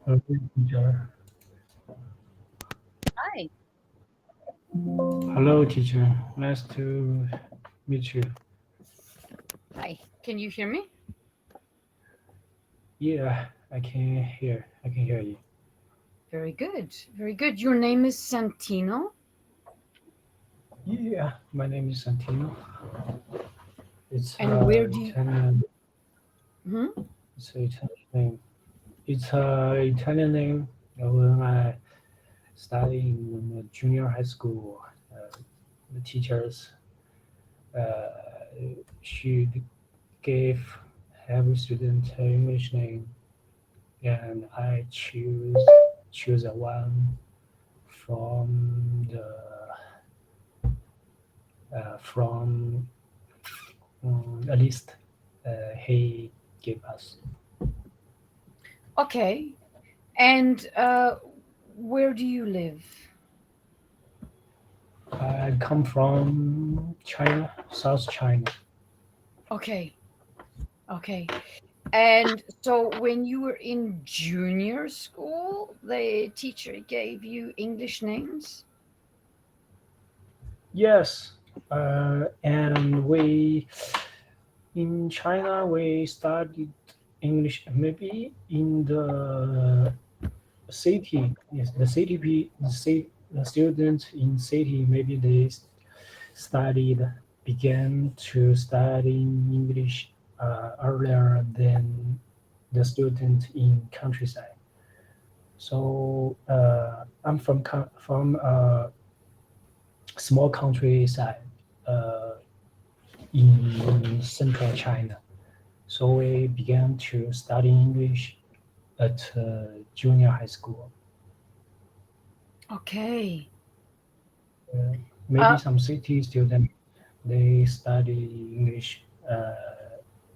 Okay, teacher. Hi. Hello, teacher. Nice to meet you. Hi. Can you hear me? Yeah, I can hear you. Very good. Very good. Your name is Santino. Yeah, my name is Santino. It's And where do you? Italian. Hmm? It's a Italian name. It's a Italian name. When I study in the junior high school, the teachers uh, should give every student an English name, and I choose a one from from a list he gave us. Okay. And where do you live? I come from China, South China. Okay. Okay. And so when you were in junior school, the teacher gave you English names? Yes, and we in China we studied English maybe in the city. Yes, the city, the students in city maybe they studied began to study English earlier than the student in countryside. So I'm from a small countryside uh, in central China. So we began to study English at junior high school. Okay. Maybe Uh, some city students they study English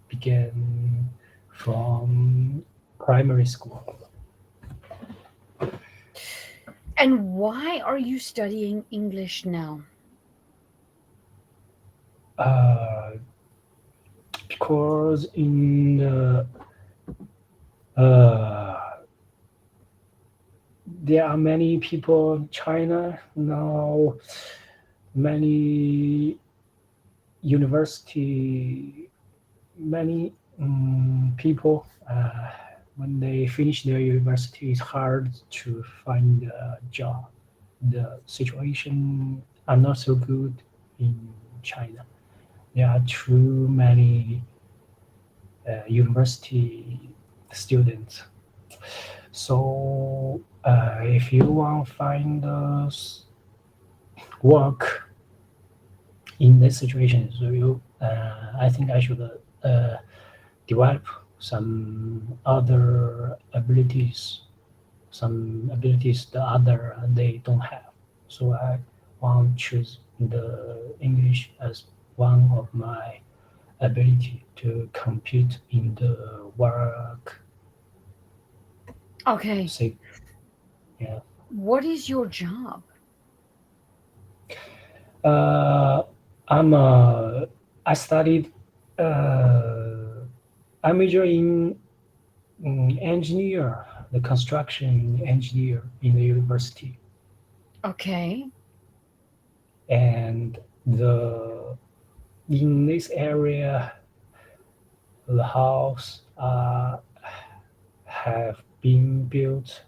began from primary school. and why are you studying English now? Uh, because in the uh, there are many people in China now, many university, many people when they finish their university, it's hard to find a job. The situation are not so good in China. There are too many university students. So if you want to find work in this situation, so I think I should develop some abilities the other they don't have. So I want to choose the English as one of my ability to compete in the work. Okay. Say, yeah. What is your job? Uh, I'm a, I studied. Uh, I major in engineer, the construction engineer in the university, Okay. and the in this area, the house have been built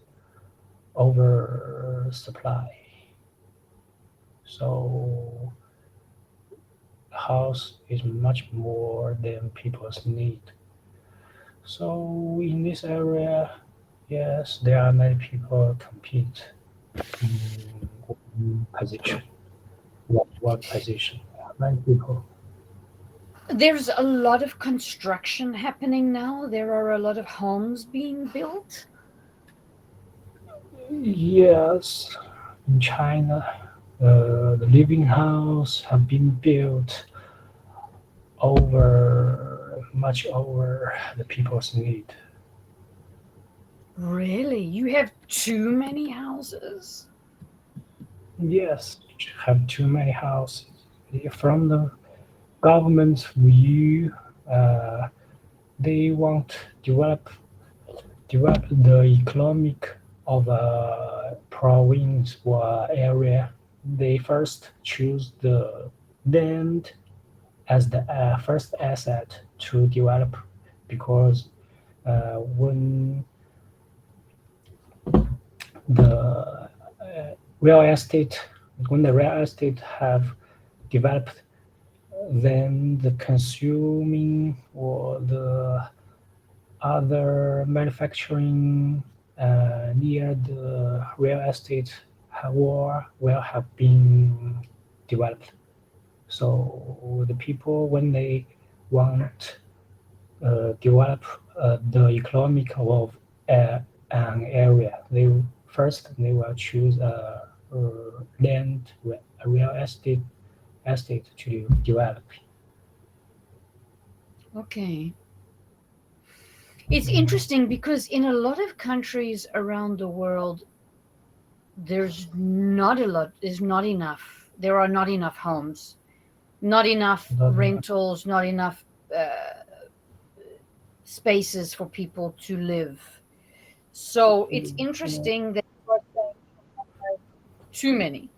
over supply. So house is much more than people's need. So in this area, yes, there are many people compete in one position, one position. Many people. There's a lot of construction happening now. There are a lot of homes being built. Yes, in China, the living house have been built over much over the people's need. Really? You have too many houses? Yes, have too many houses. From the government's view, uh, they want develop develop the economic of a province or area, they first choose the land as the first asset to develop because when the real estate when the real estate have developed, then the consuming or the other manufacturing near the real estate will have been developed. So the people, when they want develop the economic of an area, they will choose land, a real estate to develop. Okay. It's interesting because in a lot of countries around the world, there's not enough. There are not enough homes, not enough But, rentals, not enough spaces for people to live. So it's interesting that you are saying too many.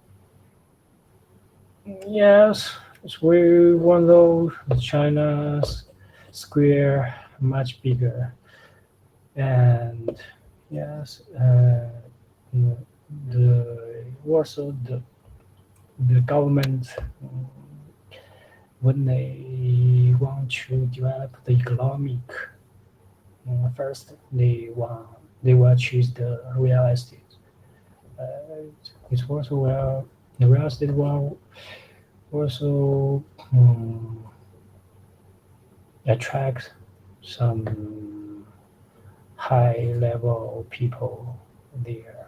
yes, we want though China's square much bigger, and yes, mm, the also the government, when they want to develop the economic, first they will choose the real estate. Uh, it's also well the real estate will also attract some high level people there.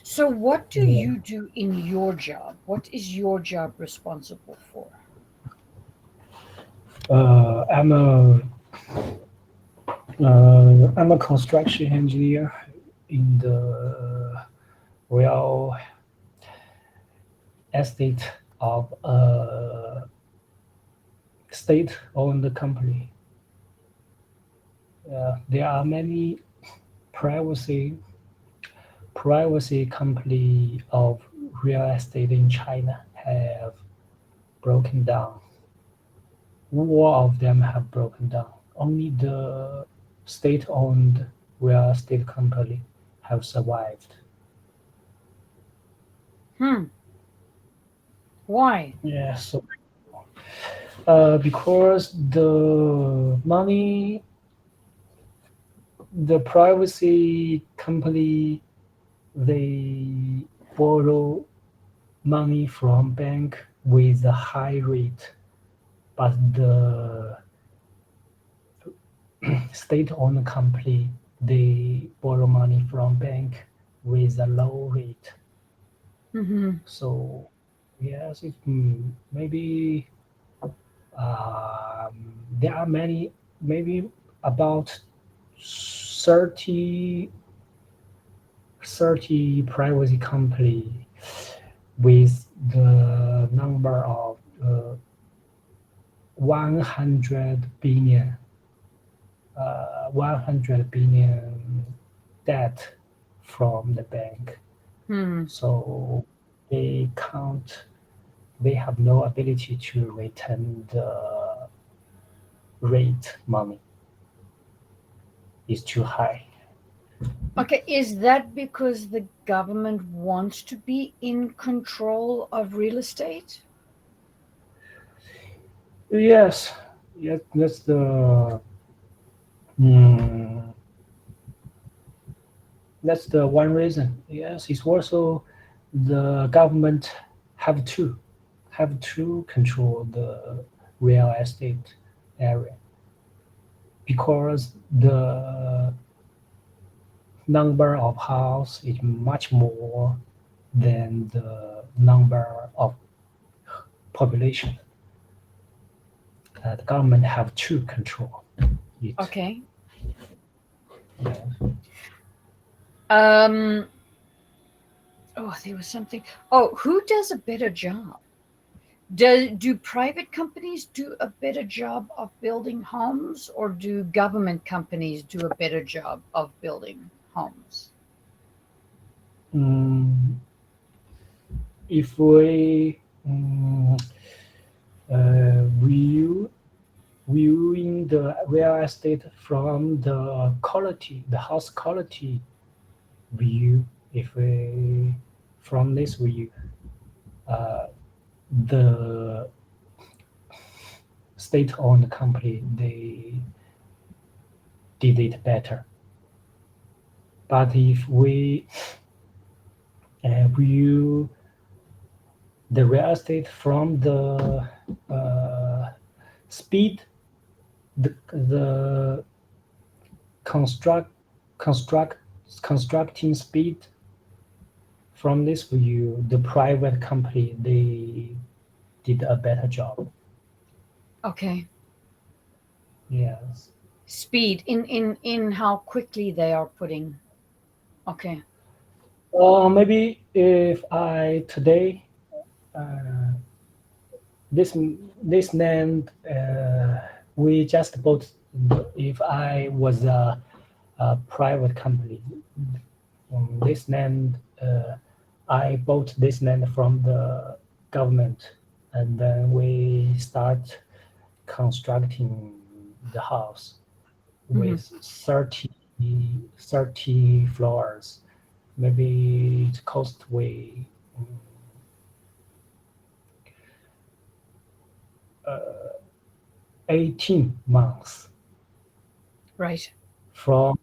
So what do Yeah. you do in your job? What is your job responsible for? I'm I'm a construction engineer in the real estate of a state-owned company. There are many privacy privacy company of real estate in China have broken down. All of them have broken down. Only the state-owned real estate company have survived. Hmm. Why? Yeah, so because the money, the privacy company, they borrow money from bank with a high rate, but the state-owned company, they borrow money from bank with a low rate. Hmm. So yes, maybe there are many, maybe about 30 30 privacy company with the number of 100 billion 100 billion debt from the bank. Hmm. So they can't, they have no ability to return the rate money. Is too high. Okay, is that because the government wants to be in control of real estate? Yes, yes, mm, that's the one reason. Yes, it's also the government have to have to control the real estate area because the number of house is much more than the number of population. The government have to control it. Okay. Yeah. Um, oh, there was something. Oh, who does a better job? Do private companies do a better job of building homes, or do government companies do a better job of building homes? Mm, if we view viewing the real estate from the quality, the house quality view, if we from this view, uh, the state-owned company they did it better. But if we view the real estate from the speed, the construct construct constructing speed, from this view, the private company they did a better job. Okay. Yes. Speed in how quickly they are putting. Okay. Maybe if I today uh, this this land we just bought. If I was a private company, this land I bought this land from the government, and then we start constructing the house Hmm. with 30 floors. Maybe it cost way mm, uh, 18 months Right. from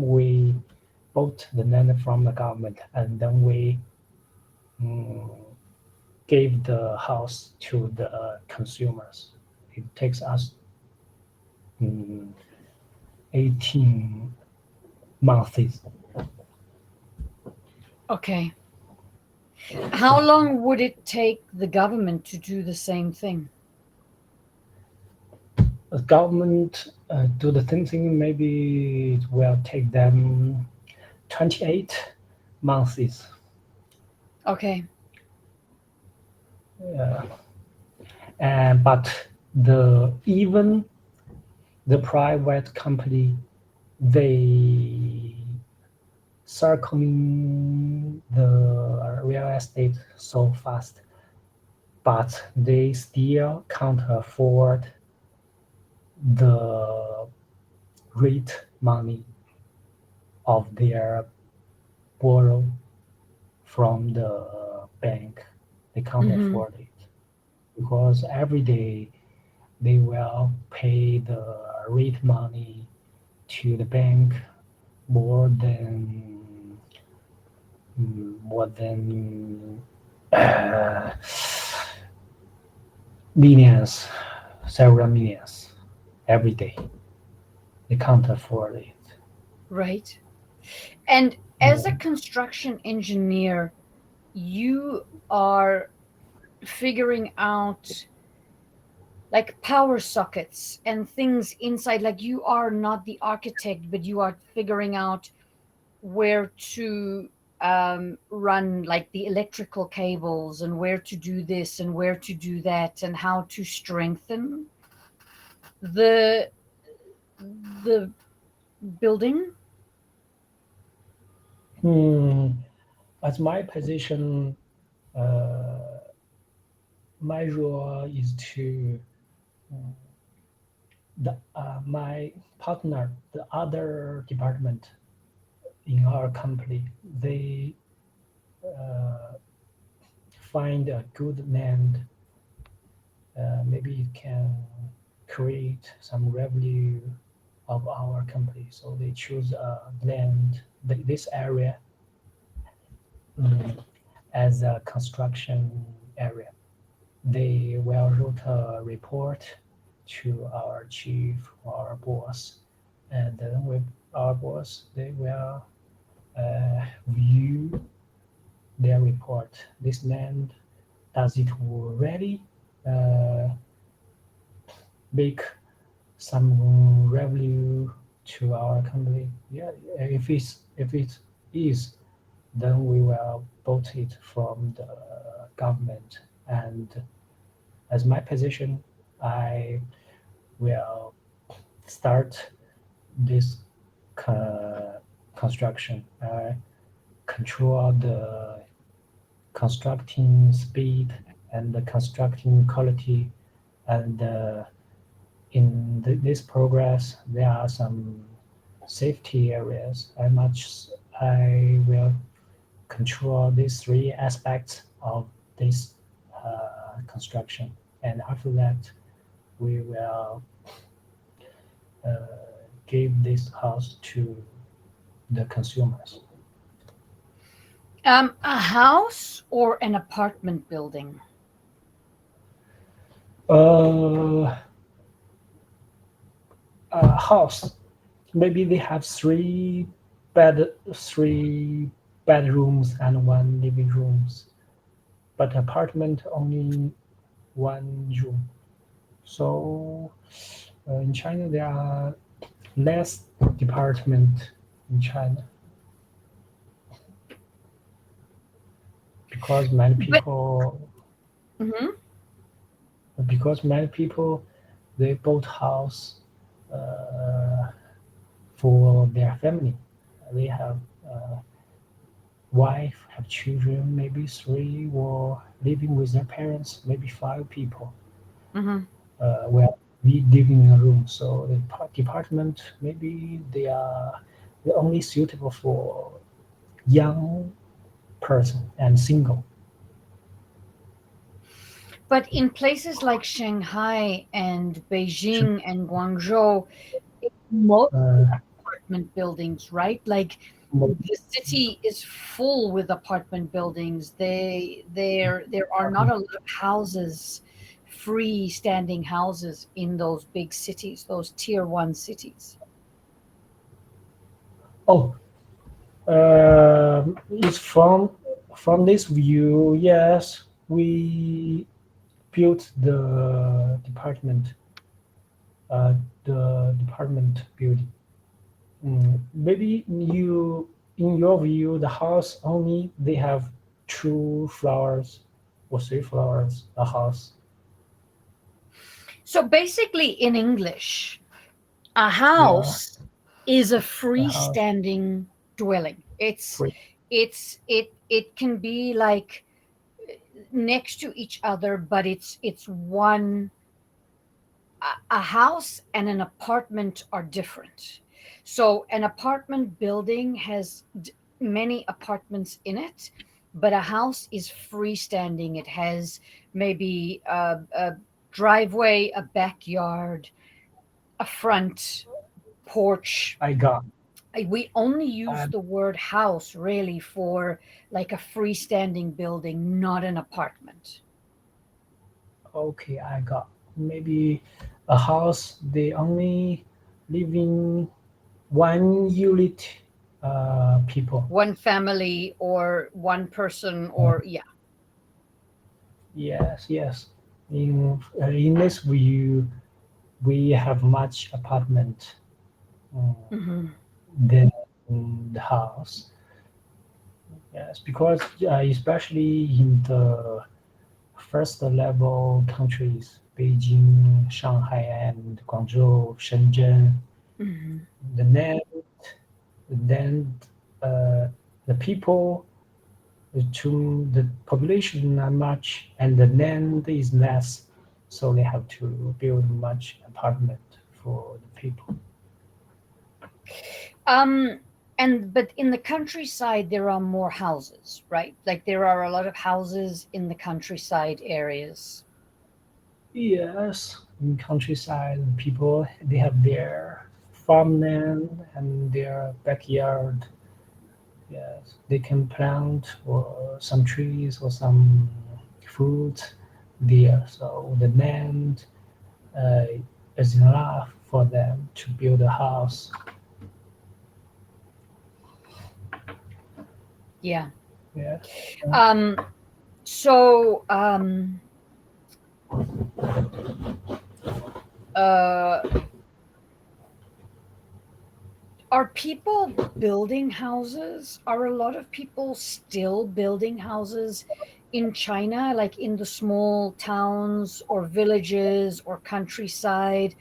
we bought the land from the government, and then we mm, gave the house to the consumers. It takes us mm, 18 months. Okay. How long would it take the government to do the same thing? The government do the same thing. Maybe it will take them 28 months. Okay. Uh, and but the even the private company they circling the real estate so fast, but they still can't afford the rate money of their borrow from the bank. They can't Hmm. afford it because every day they will pay the rate money to the bank more than more than uh, millions, several millions every day. They can't afford it. Right. And as a Yeah. construction engineer, you are figuring out like power sockets and things inside. Like you are not the architect, but you are figuring out where to run like the electrical cables and where to do this and where to do that and how to strengthen the the building. Hmm. As my position, uh, my role is to my partner, the other department in our company, they uh, find a good land. Maybe it can create some revenue of our company. So they choose land, this area mm, as a construction area. They will write a report to our chief or our boss, and then with our boss, they will view their report. This land, does it already uh, make some revenue to our company? Yeah, if it is, then we will vote it from the government, and as my position, I will start this co- construction. I control the constructing speed and the constructing quality. And in this progress, there are some safety areas. I will control these three aspects of this construction. And after that, we will uh, give this house to the consumers. A house or an apartment building? Uh, a house. Maybe they have three bedrooms and one living rooms, but apartment only one room. So in China there are less department in China because many But people mhm. because many people they bought house uh, for their family. They have wife, have children, maybe three, or living with their parents, maybe five people. Mhm. Well, we live in a room, so the department maybe they're only suitable for young person and single. But in places like Shanghai and Beijing and Guangzhou, it's most Uh, apartment buildings, right? Like mo- the city is full with apartment buildings. There are not a lot of houses, freestanding houses in those big cities, those tier one cities. oh, it's from this view. Yes, we built uh, the department building. Maybe in your view, the house only they have two floors or three floors. A house, So basically, in English, a yeah, house is a a house freestanding dwelling. free. It can be like next to each other, but it's one. A house and an apartment are different. So an apartment building has many apartments in it, but a house is freestanding. It has maybe a driveway, a backyard, a front porch. I got. We only use And the word house really for like a freestanding building, not an apartment. okay, I got. Maybe a house they only living one unit people. One family or one person, or yeah. Yes, yes. In this view, we have much apartment um, Hmm. than the house. Yes, because especially in the first level countries, Beijing, Shanghai, and Guangzhou, Shenzhen, Hmm. the land, then uh, the people the population not much, and the land is less, so they have to build much apartment for the people. Um, and but in the countryside, there are more houses, right? Like there are a lot of houses in the countryside areas. Yes, in countryside, people they have their farmland and their backyard. Yes, they can plant or some trees or some fruit there. So the land uh, is enough for them to build a house. Yeah. Yes. Um, so uh, are people building houses? Are a lot of people still building houses in China, like in the small towns or villages or countryside,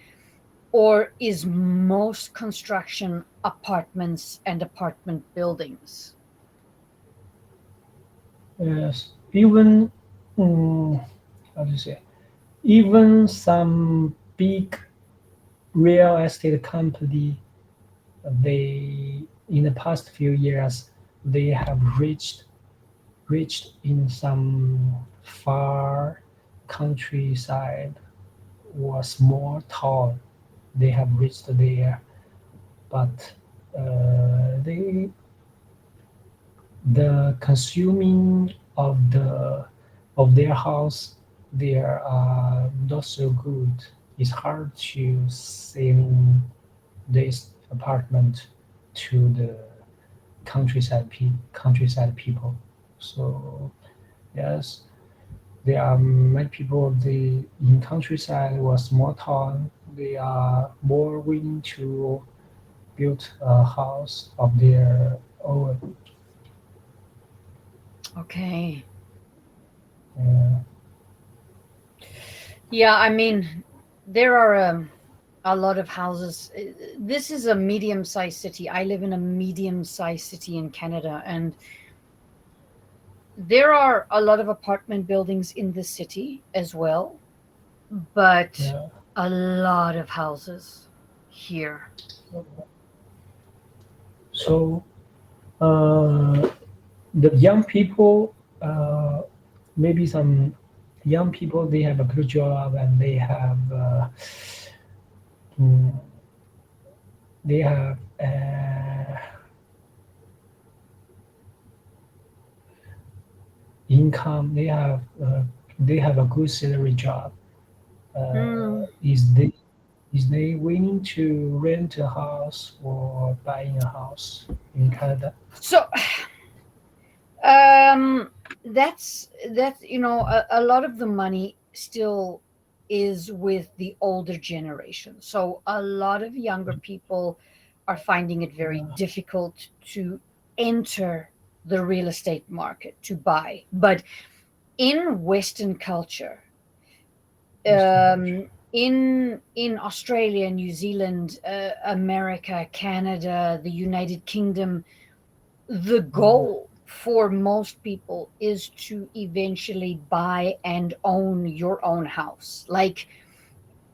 or is most construction apartments and apartment buildings? Yes, even how do you say? Even some big real estate company, they in the past few years they have reached in some far countryside or small town. They have reached there, but they the consuming of their house there are not so good. It's hard to selling this apartment to the countryside people. So yes, there are many people they in countryside or small town they are more willing to build a house of their own. Okay. Uh, Yeah, I mean, there are a lot of houses. This is a medium-sized city. I live in a medium-sized city in Canada, and there are a lot of apartment buildings in the city as well, but yeah. a lot of houses here. So uh, the young people, maybe some young people, they have a good job and mm, they have income. They have a good salary job. Mm. Is they willing to rent a house or buying a house in Canada? So, um, that's a lot of the money still is with the older generation. So a lot of younger people are finding it very Uh, difficult to enter the real estate market to buy. But in Western culture, Western culture. in Australia, New Zealand, America, Canada, the United Kingdom, the Uh, goal for most people is to eventually buy and own your own house. Like,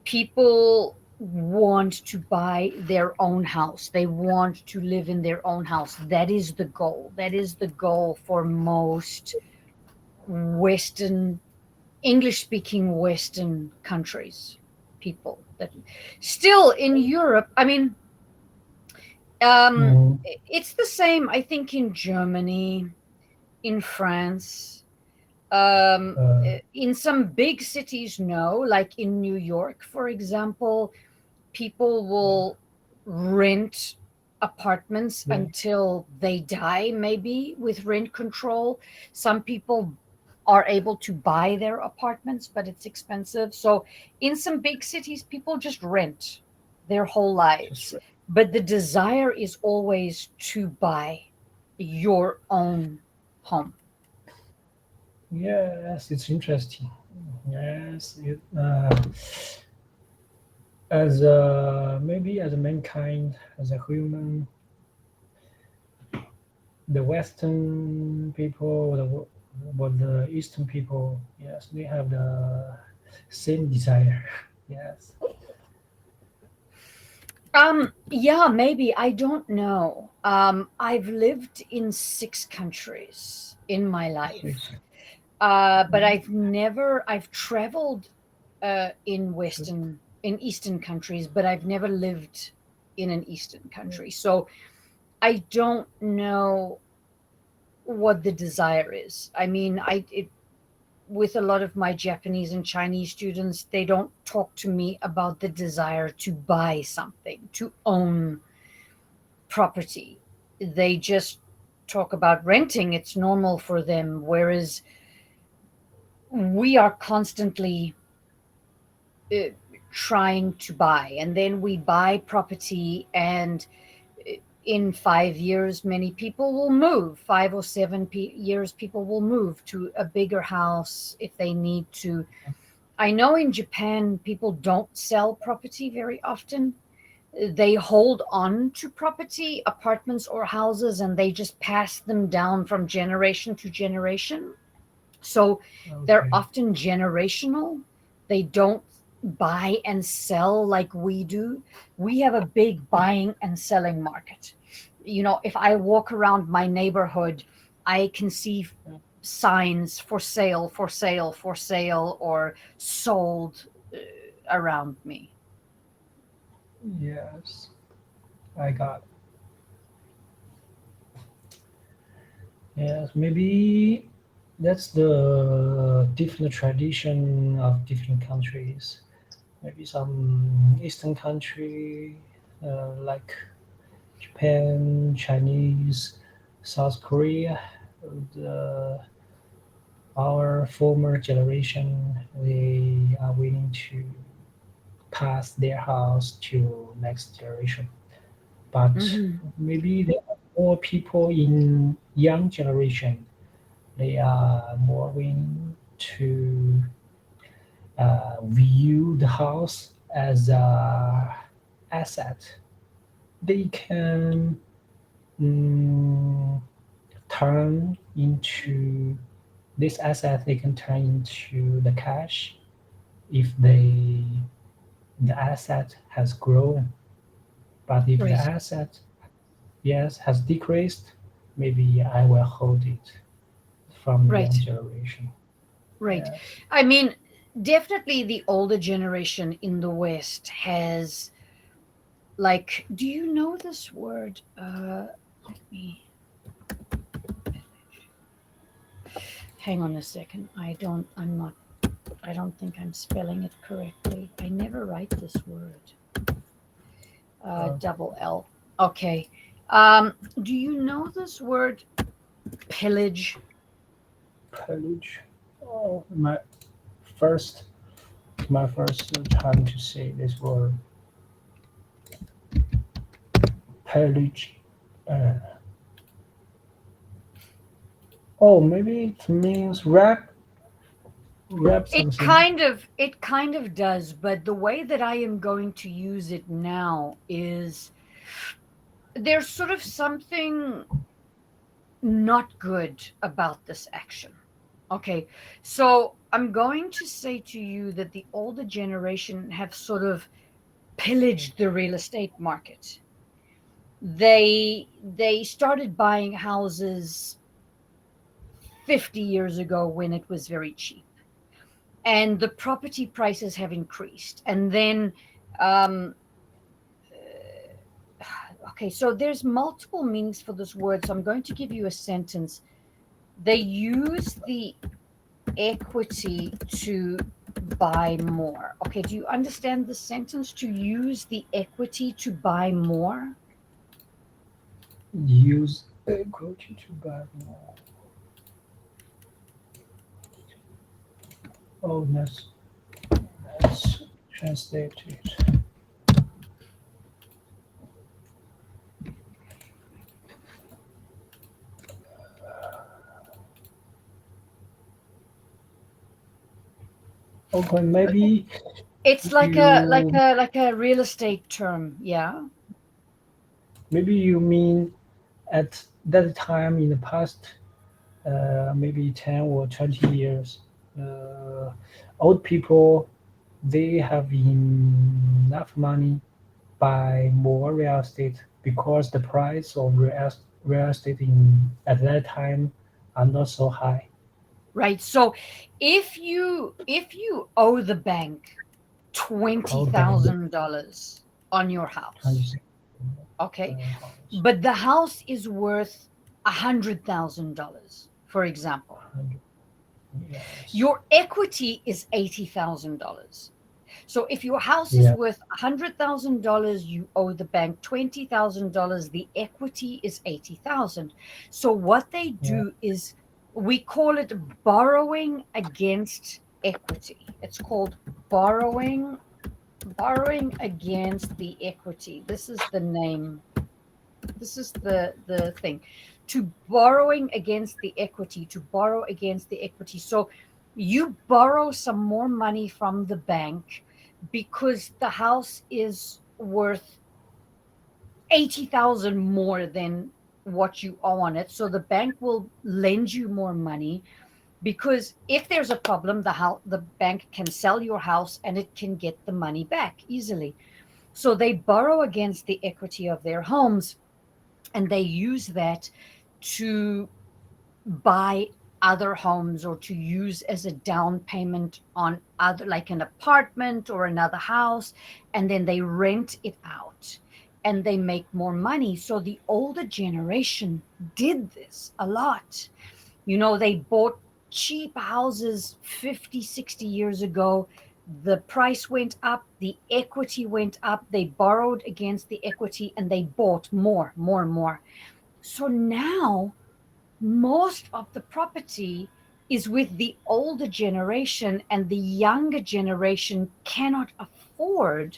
people want to buy their own house, they want to live in their own house. That is the goal. That is the goal for most Western, English speaking Western countries. People that still in Europe, I mean, um, mm, it's the same, I think, in Germany, in France, uh, in some big cities, no, like in New York, for example, people yeah, will rent apartments yeah, until they die, maybe with rent control. Some people are able to buy their apartments, but it's expensive. So in some big cities, people just rent their whole just lives. right. But the desire is always to buy your own home. Yes, it's interesting. Yes, as maybe as a mankind, as a human, the Western people, the Eastern people, yes, they have the same desire. Yes, Yeah, maybe. I don't know. I've lived in 6 countries in my life. six. But Mm, I've traveled so, in Eastern countries, but I've never lived in an Eastern country. So I don't know what the desire is. I mean, with a lot of my Japanese and Chinese students, they don't talk to me about the desire to buy something, to own property. They just talk about renting. It's normal for them. Whereas we are constantly trying to buy, and then we buy property, and in 5 years, many people will move. 5 or 7 years, people will move to a bigger house if they need to. I know in Japan, people don't sell property very often. They hold on to property, apartments or houses, and they just pass them down from generation to generation. So they're Okay. often generational. They don't buy and sell like we do. We have a big buying and selling market. If I walk around my neighborhood, I can see signs for sale, for sale, for sale, or sold around me. Yes, I got. Yes, maybe that's the different tradition of different countries. Maybe some Eastern country like Japan, Chinese, South Korea, the, our former generation, they are willing to pass their house to next generation. But Hmm. maybe there are more people in young generation. They are more willing to view the house as a asset. They can mm, turn into this asset. They can turn into the cash if the asset has grown. But if the Right, asset, yes, has decreased, maybe I will hold it from the young right, generation. right. Yes. I mean, definitely the older generation in the West has, like, do you know this word? Let me hang on a second. I don't think I'm spelling it correctly. I never write this word. Okay. Double L. Okay. Do you know this word pillage? Pillage. Oh, first, my first time to say this word, pillage. Uh, oh, maybe it means wrap something. It kind of does, but the way that I am going to use it now is there's sort of something not good about this action. Okay, so I'm going to say to you that the older generation have sort of pillaged the real estate market. They started buying houses 50 years ago when it was very cheap, and the property prices have increased. And then um, okay, so there's multiple meanings for this word, so I'm going to give you a sentence. They use the equity to buy more. Okay, do you understand the sentence? To use the equity to buy more? Use equity to buy more. Oh, let's translate it. Okay, It's like a like you a like a real estate term, yeah. maybe you mean at that time in the past, maybe 10 or 20 years, uh, old people they have enough money buy more real estate because the price of real estate in at that time are not so high. Right. So if you owe the bank twenty Old bank thousand dollars on your house, 20 okay, house, but the house is worth $100,000, for example, 100, yes, your equity is $80,000. So if your house is yeah, worth $100,000, you owe the bank $20,000. The equity is 80,000. So what they yeah, do is we call it borrowing against equity. It's called borrowing against the equity. This is the name. This is the thing. To borrowing against the equity, to borrow against the equity. So you borrow some more money from the bank because the house is worth 80,000 more than what you owe on it. So the bank will lend you more money because if there's a problem, the bank can sell your house and it can get the money back easily. So they borrow against the equity of their homes and they use that to buy other homes or to use as a down payment on other, like an apartment or another house, and then they rent it out and they make more money. So the older generation did this a lot. They bought cheap houses 50, 60 years ago. The price went up, the equity went up, they borrowed against the equity and they bought more, more, and more. So now most of the property is with the older generation, and the younger generation cannot afford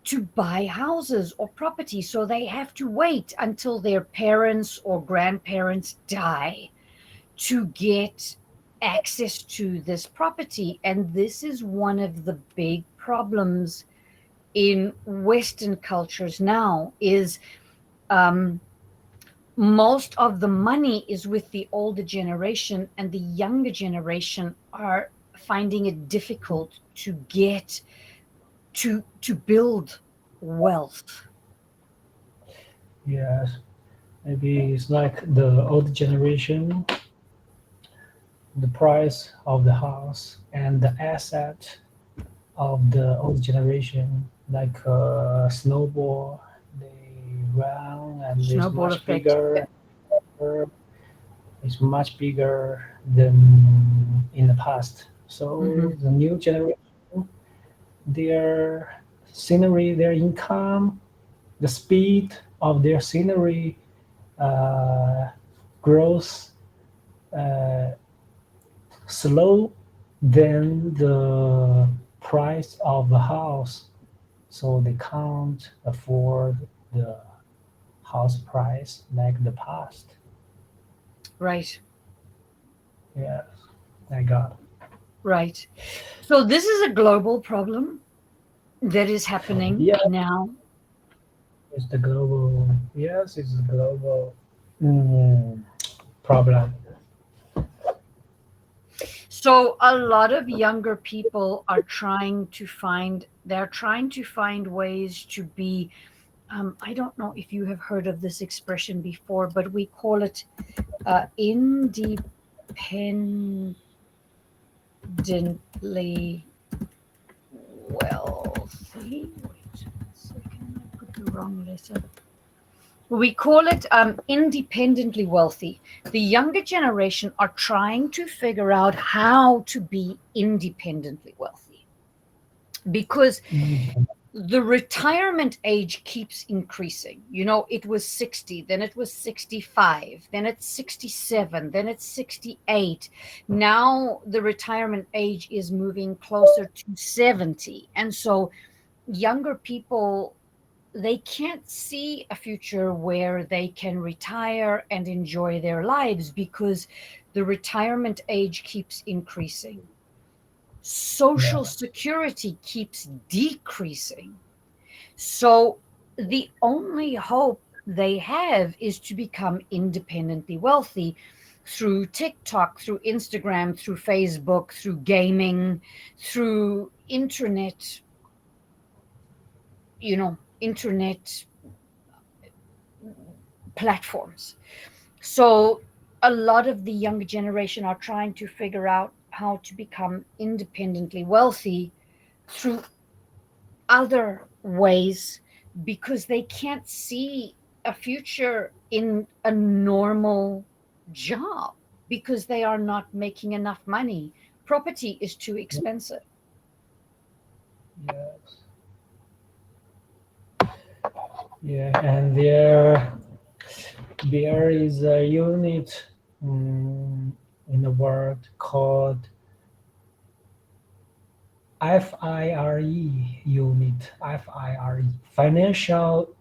to buy houses or property. So they have to wait until their parents or grandparents die to get access to this property. And this is one of the big problems in Western cultures now is um, most of the money is with the older generation, and the younger generation are finding it difficult to get to build wealth. Yes, maybe it's like the old generation, the price of the house and the asset of the old generation, like a snowball, they run and is Snowball much effect. Yeah. bigger. It's much bigger than in the past. Hmm. So the new generation, their scenery, their income, the speed of their scenery uh, grows uh, slow than the price of the house, so they can't afford the house price like the past. Right. Yes, I got Right. So this is a global problem that is it. happening Yeah, now. it's the global. Yes, it's the global mm, problem. So a lot of younger people are trying to find ways to be, I don't know if you have heard of this expression before, but we call it independently wealthy. Wait a second, I put the wrong letter. We call it independently wealthy. The younger generation are trying to figure out how to be independently wealthy because Mm, the retirement age keeps increasing. It was 60, then it was 65, then it's 67, then it's 68. Now the retirement age is moving closer to 70. And so younger people, they can't see a future where they can retire and enjoy their lives because the retirement age keeps increasing. Social yeah, security keeps decreasing. So the only hope they have is to become independently wealthy through TikTok, through Instagram, through Facebook, through gaming, through internet platforms. So a lot of the younger generation are trying to figure out how to become independently wealthy through other ways because they can't see a future in a normal job because they are not making enough money. Property is too expensive. yes, yeah, and there is a unit mm, in the world called FIRE unit, FIRE, financial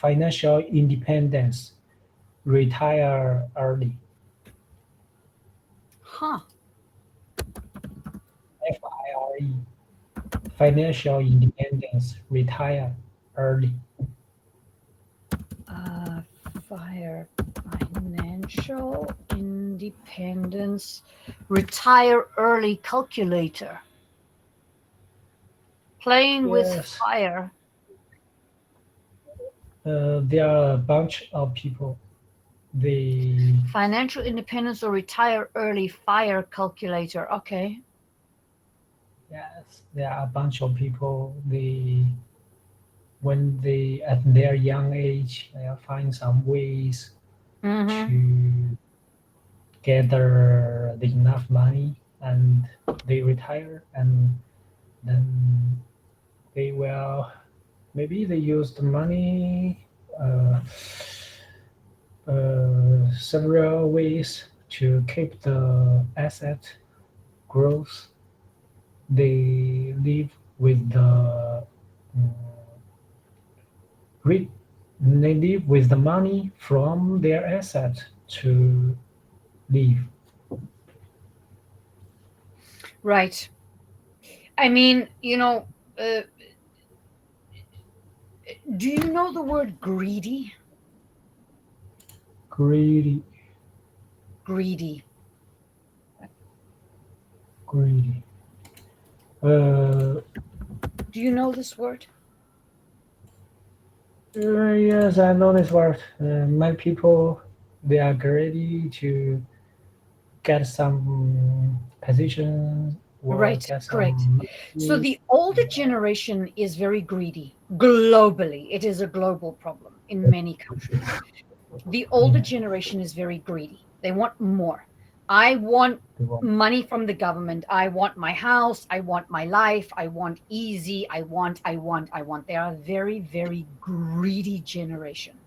financial independence, retire early. Huh. FIRE, financial independence, retire early. Uh, fire financial independence, retire early calculator, playing with Yes, fire. there are a bunch of people. They Financial independence or retire early fire calculator. Okay. yes, there are a bunch of people. They when they at their young age, they find some ways Mm-hmm. to gather the enough money, and they retire, and then they will maybe they use the money uh, several ways to keep the asset growth. They live with the mm, re- they live with the money from their asset to live. Right. I mean, uh, do you know the word greedy? Greedy, Greedy. greedy. Uh, Do you know this word? yes, I know this word. Many people they are greedy to get some positions or Right, get correct. some So money. the older generation is very greedy globally. It is a global problem in many countries. The older Yeah, generation is very greedy. They want more. I want they want. money from the government. I want my house. I want my life. I want easy. I want. They are a very, very greedy generation.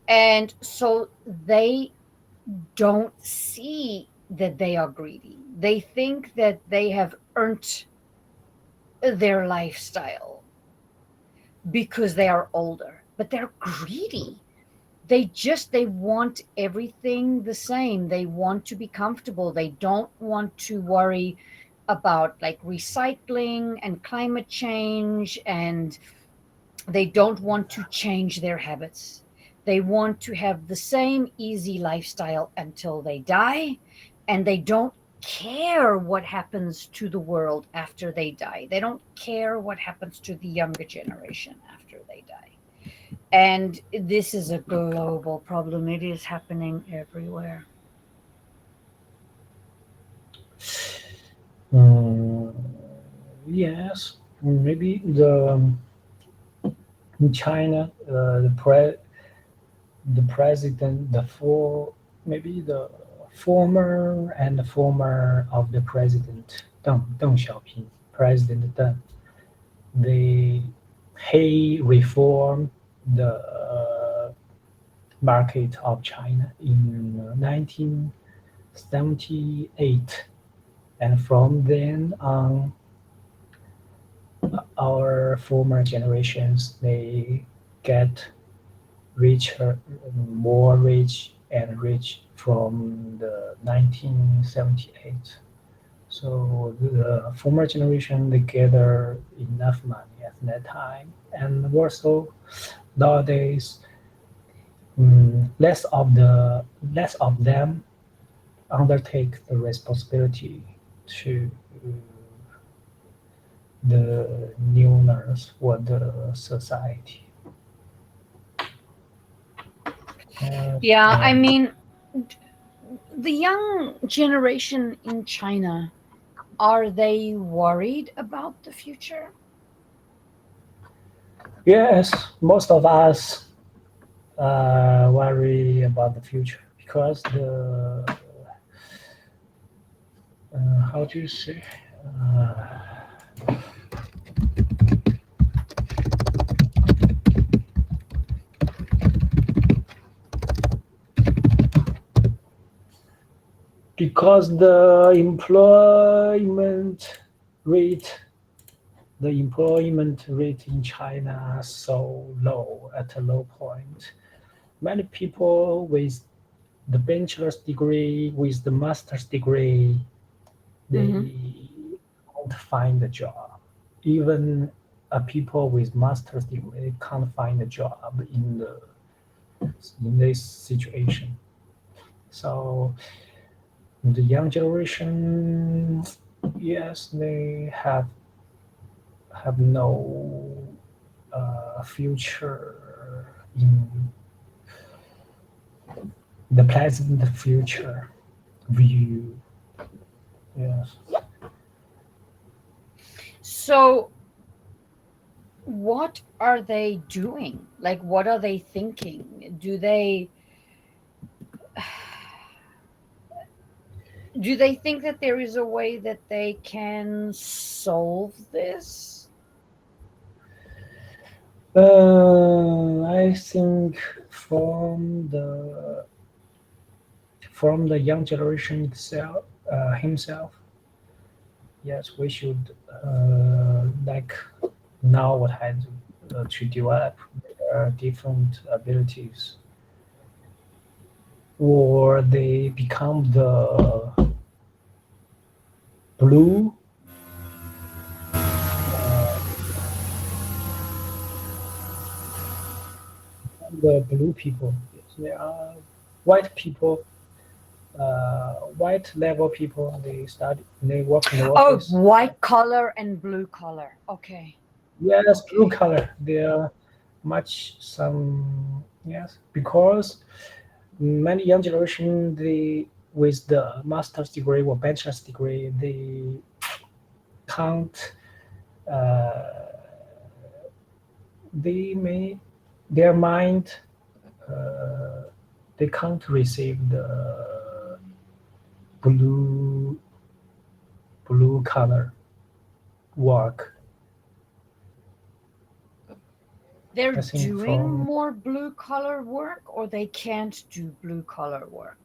And so they don't see that they are greedy. They think that they have earned their lifestyle because they are older, but they're greedy. They want everything the same. They want to be comfortable. They don't want to worry about like recycling and climate change, and they don't want to change their habits. They want to have the same easy lifestyle until they die, and they don't care what happens to the world after they die. They don't care what happens to the younger generation after they die. And this is a global problem. It is happening everywhere. Mm, yes, maybe in China, the president, maybe the former and the former of the president Deng Xiaoping, President Deng, they he reformed the market of China in 1978, and from then on, our former generations they get richer, more rich and rich from the 1978. So the former generation they gather enough money at that time, and also nowadays less of them undertake the responsibility to the newness or the society. Yeah, I And mean, the young generation in China, are they worried about the future? yes, most of us worry about the future because how do you say uh, because the employment rate the employment rate in China so low at a low point. Many people with the bachelor's degree, with the master's degree, Hmm. they can't find a job. Even people with master's degree can't find a job in this situation. So the young generation, yes, they have no future in the pleasant future view. Yes. So, what are they doing? Like, what are they thinking? Do they think that there is a way that they can solve this? I think from the from the young generation itself, himself, yes, we should like nowadays to develop different abilities, or they become blue, uh, the blue people. Yes, they are white people, white level people. They study, they work in the Oh, office. white collar and blue collar. Okay. Yes, blue Okay. color. They are much some yes because many young generation they with the master's degree or bachelor's degree they can't they may their mind uh, they can't receive the blue blue color work. They're I think doing from more blue collar work or they can't do blue collar work?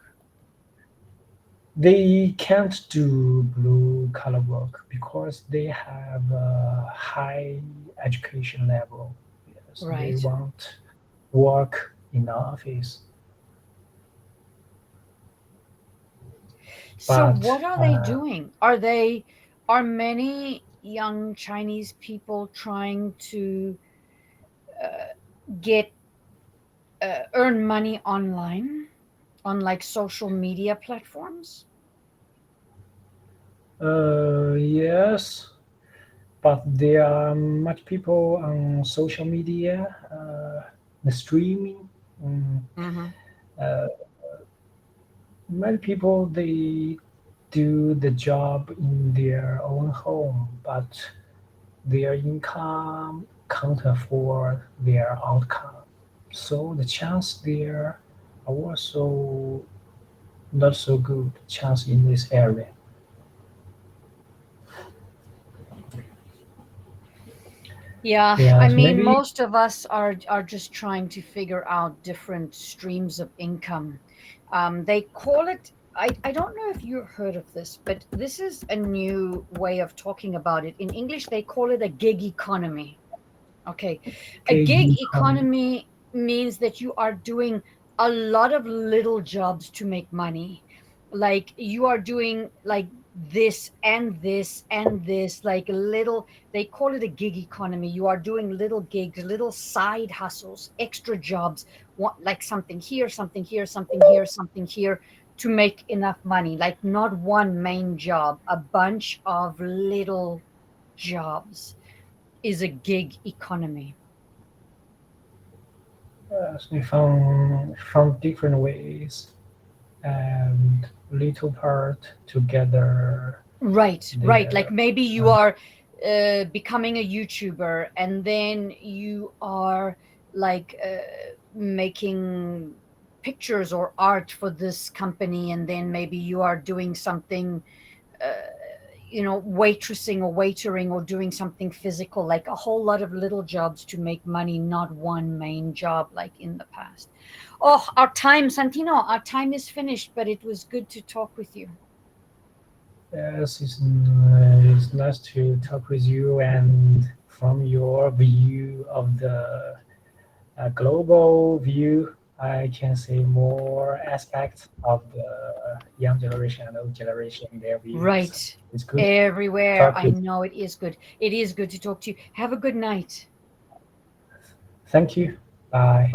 they can't do blue collar work because they have a high education level. Yes, they Right. want work in the office, So but what are they doing? Are many young Chinese people trying to get earn money online on like social media platforms? yes, but there are much people on social media, the streaming. mm, Hmm. uh, Many people they do the job in their own home, but their income can't afford their outcome. So the chance there are also not so good chance in this area. Yeah, I Yes, mean, maybe most of us are just trying to figure out different streams of income. They call it. I don't know if you heard of this, but this is a new way of talking about it. In English, they call it a gig economy. Okay. A gig gig income. economy means that you are doing a lot of little jobs to make money. Like you are doing like this and this and this, like little, they call it a gig economy. You are doing little gigs, little side hustles, extra jobs, like something here, something here, something here, something here to make enough money. Like not one main job, a bunch of little jobs is a gig economy. Yes, we found different ways and little part together. Right, right. Like There, maybe you uh, are becoming a YouTuber and then you are like making pictures or art for this company, and then maybe you are doing something, uh, waitressing or waitering or doing something physical, like a whole lot of little jobs to make money, not one main job like in the past. Oh, our time, Santino, our time is finished, but it was good to talk with you. Yes, it's nice to talk with you, and from your view of the global view, I can see more aspects of the young generation and old generation, their views. Right. It's good to Everywhere. talk I with. know it is good. It is good to talk to you. Have a good night. Thank you. Bye.